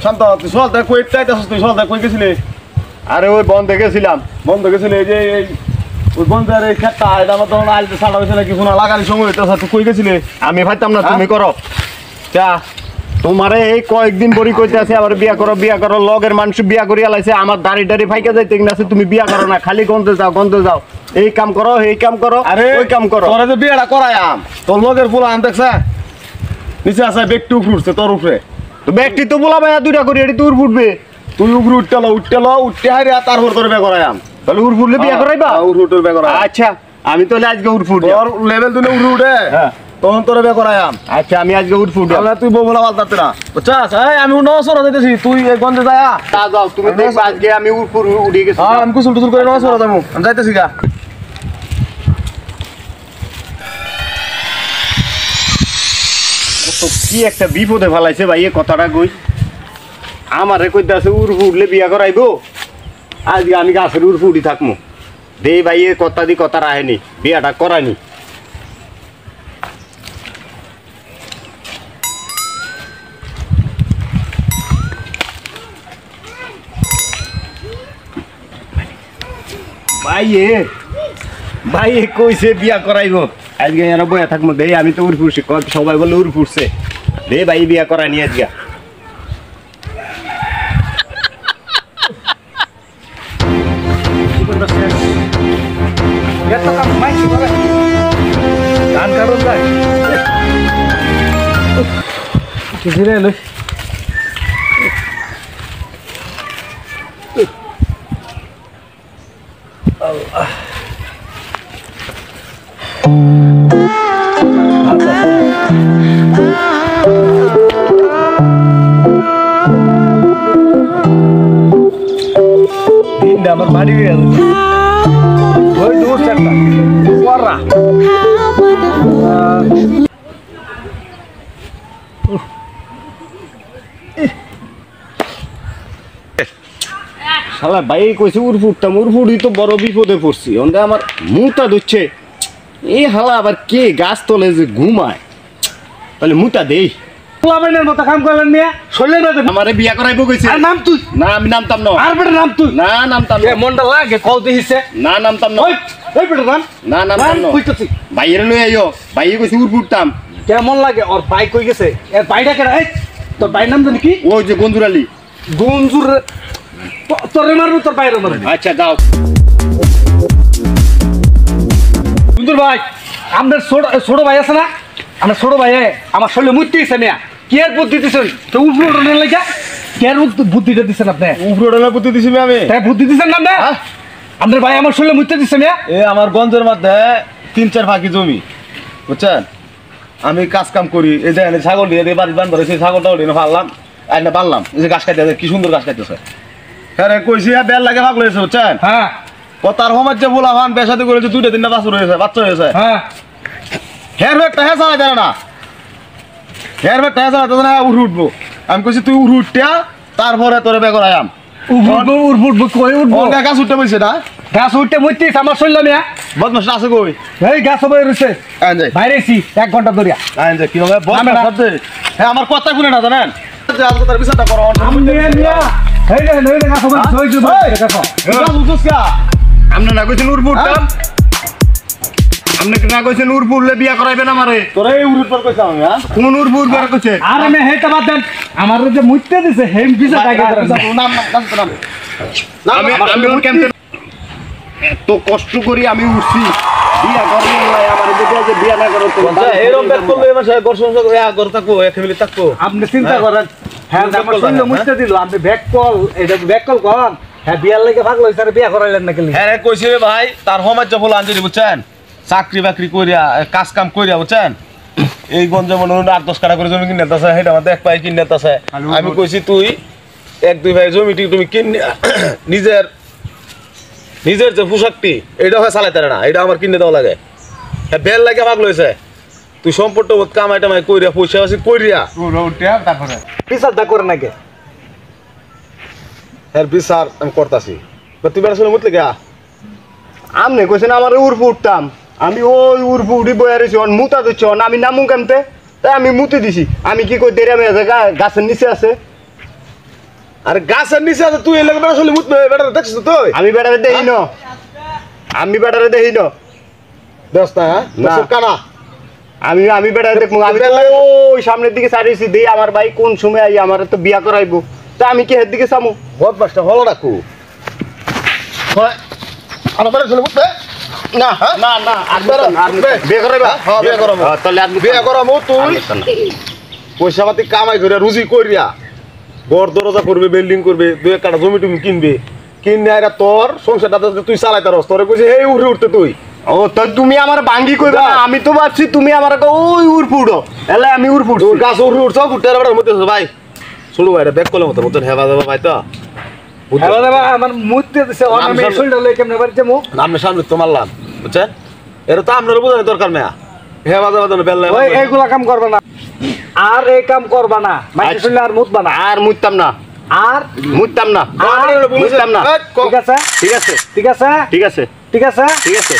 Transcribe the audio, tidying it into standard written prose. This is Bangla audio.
শান্ত তুই সকাল কই চাইতেছিস তুই সকাল কই গেছিলি আরে ওই বন্ধ গেছিলাম বন্ধ গেছিলি এই যে ওই বন্ধের এই খেতটা এটা আমার তখন আইতে ছাড়া হয়েছে নাকি শোনা লাগালি সময় হইতেছে তুই কই গেছিলি আমি ভাবতাম না তুমি করো চা তোমারে এই কয়েকদিন বড়ি কইতে আছে আবার বিয়া করো লগের মানুষ বিয়া করিয়া লাইছে আমার দাড়ি ফাইকা যাইতে কিনাছে তুমি বিয়া করো না খালি গন্ধে যাও এই কাম করো আরে ওই কাম করো তোরা যে বিয়েটা করায়াম তোর লগের ফুল আন দেখছে নিচে আছে ব্যক্তি উঠছে তোর উপরে তো ব্যক্তি তো বলা ভাইয়া দুইটা করি এটি তোর ফুটবে তুই উপরে উঠতে হারে তারপর তোর বিয়ে করায়াম তাহলে উর ফুটলে বিয়া করাইবা উঠে বিয়ে করায়াম আচ্ছা আমি তাহলে আজকে উর ফুট তোর লেভেল তুই উঠে হ্যাঁ তখন তোর বিয়ে করায়াম আচ্ছা আমি আজকে উর ফুট তাহলে তুই বউ বলা পাল্টাতে না বুঝছাস আমি নসরা যাইতেছি তুই এই গঞ্জে যায়া তা যাও তুমি দেখবা আজকে আমি উর ফুট উঠে গেছি আমি কুসুল টুসুল করে নসরা যাবো আমি যাইতেছি গা তো কি একটা বিপদে ফেলাইছে ভাই এই কথাটা কই আমারে কইতে আছে উর ফুটলে বিয়া করাইবো আজকে আমি গাছের উর ফুটি থাকবো দে ভাই এ কথা দি কথা রাহেনি বিয়াটা করানি ভাই কইছে বিয়া করাইবো আজকে এরা বয়া থাকবো দে আমি তো উর ফুটছি সবাই বলে উর ফুটছে দে ভাই বিয়া করানি আজকে গান কারণ যায় কিছু রে লই আমার বাড়ি ওই দূর একটা পড়া শালা ভাই কইছে উর ফুটতাম উর ফুটি তো বড় বিপদে পড়ছি ওনটা আমার মুটা ধরছে এই হালা আবার কে গাছ তলে যে ঘুমায় তাহলে মুটা দেই পোলাবেনের মতো কাম করলেন মিয়া শৈলের মতো আমারে বিয়া করাইবো কইছে আর নাম তুই না আমি নামতাম না আর বেটা নাম তুই না নামতাম এ মনটা লাগে কল দিছে না নামতাম না ওই ওই বেটা নাম না নামতাম না কইতেছি ভাইয়ের লই আইও ভাইয়ে কইছে উর ফুটতাম কেমন লাগে ওর ভাই কই গেছে এর ভাইটা কেডা এই তোর ভাই নাম জানি কি ওই যে গঞ্জুরালি গুঞ্জুর তোরে মারবো তোর ভাইরে মারবো আচ্ছা যাও গুঞ্জুর ভাই আমাদের ছোট ভাই আছে না আমরা ছোট ভাই আমার শরীরে মুক্তি দিছে মিয়া কি আর বুদ্ধি দিছেন তো উপরে ওঠানোর লাগা কে আর বুদ্ধিটা দিছেন আপনি উপরে ওঠানোর বুদ্ধি দিছি আমি তাই বুদ্ধি দিছেন না আপনি আমাদের ভাই আমার শরীরে মুক্তি দিছে মিয়া এ আমার গঞ্জের মধ্যে 3-4 ফাঁকি জমি বুঝছেন আমি কাজ কাম করি এই যে ছাগল দিয়ে বাড়ি বান ধরে সেই ছাগলটা ওদিন ফাললাম আর না বানলাম এই যে গাছ কাটতে কি সুন্দর গাছ কাটতেছে হ্যাঁ রে কইছি বেল লাগে ভাগ লইছে বুঝছেন হ্যাঁ তার সমাজ যে বলা ভান পেশাতে করেছে 2-3টা বাচ্চা হয়েছে হ্যাঁ হের একটা হ্যাঁ চালাই দেয় না হের একটা হ্যাঁ চালাতে না উঠবো আমি কইছি তুই উঠটা তারপরে তোরে বেগর আয়াম উঠবো কই উঠবো গাছ উঠতে বলছে না গাছ উঠতে মুইতে আমার শরীরে মিয়া বদমাস আছে কই এই গাছ সবাই রইছে আইন যাই বাইরেছি 1 ঘন্টা ধরিয়া আইন যাই কি হবে বদমাস আছে হ্যাঁ আমার কথা শুনে না জানেন আজকে তার বিচারটা করো মিয়া এই রে নই গাছ সবাই সই দিব দেখো গাছ উঠছস কা আপনি না কইছেন উর ফুটতাম আপনি না কইছেন উর ফুটলে বিয়া করাইবেন আমারে তোরে উড়ুর পর কইছ আমি হ্যাঁ কোন উর ফুট বার কইছে আরে মে হেটা বাদ দেন আমার যে মুইতে দিছে হেম বিচার টাকা নাম আমি ওর কেমতে এত কষ্ট করি আমি উঠছি বিয়া করব না আমার দেখে যে বিয়া না করো তো এরকম ব্যাক করলে এবার ঘর সংসার করে ঘর থাকবো ফ্যামিলি থাকবো আপনি চিন্তা করেন হ্যাঁ আমার শরীরে মুইতে দিল আপনি ব্যাক কল এটা ব্যাক কল কোন হ্যাঁ বিয়ার লাগি ভাগ লইছে আর বিয়া করাইলেন না কেলি হ্যাঁ কইছি রে ভাই তার সমাজ যে বলে আনছি বুঝছেন চাকরি বাকরি কইরা কাজ কাম কইরা বুঝছেন এই গঞ্জে মনে 8-10 কাটা করে জমি কিনে আছে সেটা আমাদের এক পাই কিনে আছে আমি কইছি তুই 1-2 ভাই জমিটি তুমি কিনে নিজের যে পোশাকটি এটা হয় চালাইতে না এটা আমার কিনে দেওয়া লাগে হ্যাঁ বেল লাগে ভাগ লইছে তুই সম্পর্ক কামাই টামাই কইরা পয়সা আছে কইরা তারপরে বিচারটা করে নাকি এর বিচার আমি করতাছি তুই বেড়া শুনে মুতলে গা আমনে কইছেন আমার উর ফুটতাম আমি ওই উর ফুটি বইয়া রইছি অন মুতা দিচ্ছি অন আমি নামু কেমতে তাই আমি মুতে দিছি আমি কি কই দেরি আমি গাছের নিচে আছে আরে গাছের নিচে আছে তুই এলাকা বেড়া চলে মুতবে বেড়া দেখছিস তুই আমি বেটারে দেই না আমি বেটারে দেই না দেখ না হ্যাঁ না। তোর কানা আমি বেটারে দেখবো আমি তো ওই সামনের দিকে সারিয়েছি দেই আমার ভাই কোন সময় আই আমার তো বিয়া করাইবো তা আমি কি এর দিকে চামু বদমাসটা হলো ডাকু হয় আমার বেড়া চলে মুতবে না না না আর বেড়া, বিয়ে করাইবা হ্যাঁ, বিয়ে করাবো। তাহলে আর বিয়ে করাবো তুই পয়সা পাতি কামাই করে রুজি করিয়া ঘর দরজা করবে বিল্ডিং করবে দুই একটা জমি টুমি কিনবে কিনে আইরা তোর সংসারটা তুই চালাইতে রস তোরে কইছে এই উঠে উঠতে তুই ও তো তুমি আমার ভাঙ্গি কইবা না আমি তো ভাবছি তুমি আমার ওই উড়ফুড়ো এলে আমি উড়ফুড় তোর গাছ উঠে উঠছ উঠতে বেড়ার মধ্যে ভাই শুরু ভাই ব্যাক করলে মতো মতন হেবা দেবা ভাই তো হ্যালো দেবা আমার মুতে দিছে নাম আমি শুনলে- শরীরটা লই কেমনে বাড়িতে মু নামে সামনে তো মারলাম বুঝছেন এটা তো আপনার বোঝানোর দরকার মেয়া হেবা দেবা দেন বেল্লা ওই এইগুলা কাম করবা না আর এই কাম করবা না মাইকে শুনলে আর মুতবা না আর মুইতাম না আর মুইতাম না আর মুইতাম না ঠিক আছে ঠিক আছে ঠিক আছে ঠিক আছে ঠিক আছে ঠিক আছে